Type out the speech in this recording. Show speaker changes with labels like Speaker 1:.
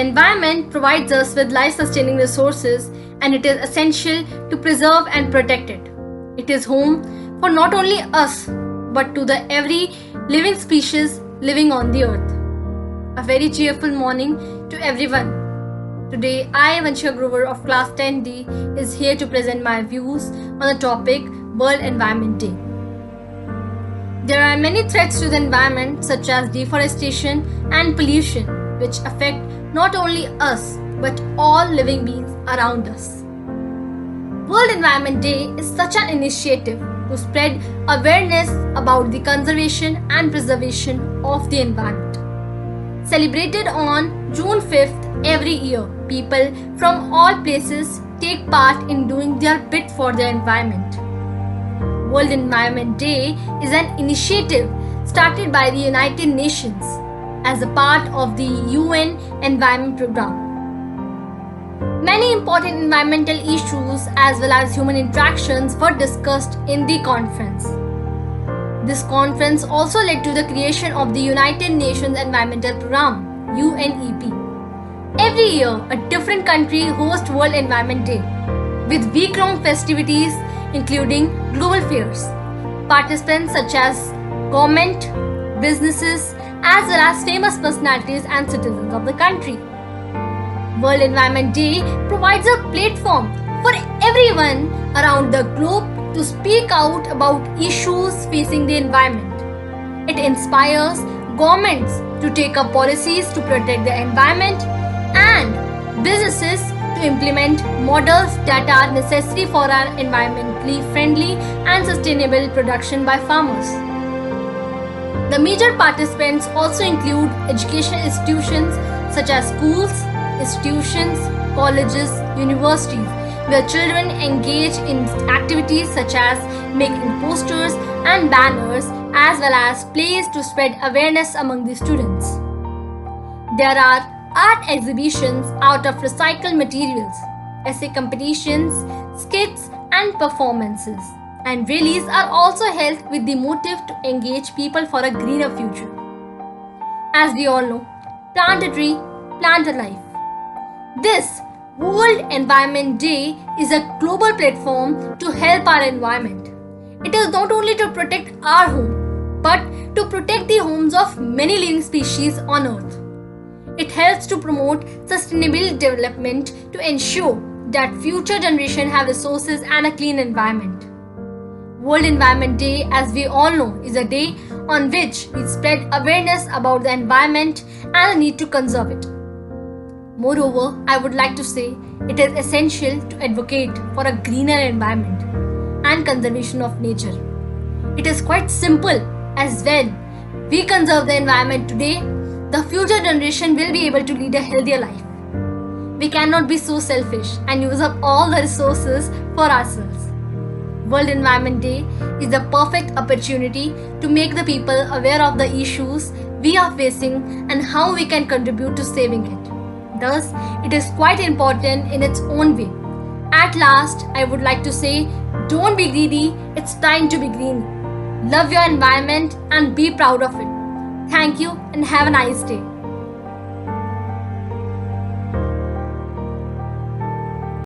Speaker 1: environment provides us with life-sustaining resources, and it is essential to preserve and protect it. It is home for not only us but to the every living species living on the earth. A very cheerful morning to everyone. Today, I, Vanshika Grover of Class 10D, is here to present my views on the topic World Environment Day. There are many threats to the environment such as deforestation and pollution, which affect not only us but all living beings around us. World Environment Day is such an initiative to spread awareness about the conservation and preservation of the environment. Celebrated on June 5th every year, people from all places take part in doing their bit for the environment. World Environment Day is an initiative started by the United Nations as a part of the UN Environment Programme. Many important environmental issues as well as human interactions were discussed in the conference. This conference also led to the creation of the United Nations Environmental Programme, UNEP. Every year, a different country hosts World Environment Day with week-long festivities including global fairs. Participants such as government, businesses, as well as famous personalities and citizens of the country. World Environment Day provides a platform for everyone around the globe to speak out about issues facing the environment. It inspires governments to take up policies to protect the environment and businesses to implement models that are necessary for our environmentally friendly and sustainable production by farmers. The major participants also include educational institutions such as schools, institutions, colleges, universities, where children engage in activities such as making posters and banners as well as plays to spread awareness among the students. There are art exhibitions out of recycled materials, essay competitions, skits and performances, and rallies are also held with the motive to engage people for a greener future. As we all know, plant a tree, plant a life. This World Environment Day is a global platform to help our environment. It is not only to protect our home, but to protect the homes of many living species on Earth. It helps to promote sustainable development to ensure that future generations have resources and a clean environment. World Environment Day, as we all know, is a day on which we spread awareness about the environment and the need to conserve it. Moreover, I would like to say it is essential to advocate for a greener environment and conservation of nature. It is quite simple, as when we conserve the environment today, the future generation will be able to lead a healthier life. We cannot be so selfish and use up all the resources for ourselves. World Environment Day is the perfect opportunity to make the people aware of the issues we are facing and how we can contribute to saving it. Thus, it is quite important in its own way. At last, I would like to say, don't be greedy, it's time to be green. Love your environment and be proud of it. Thank you and have a nice day.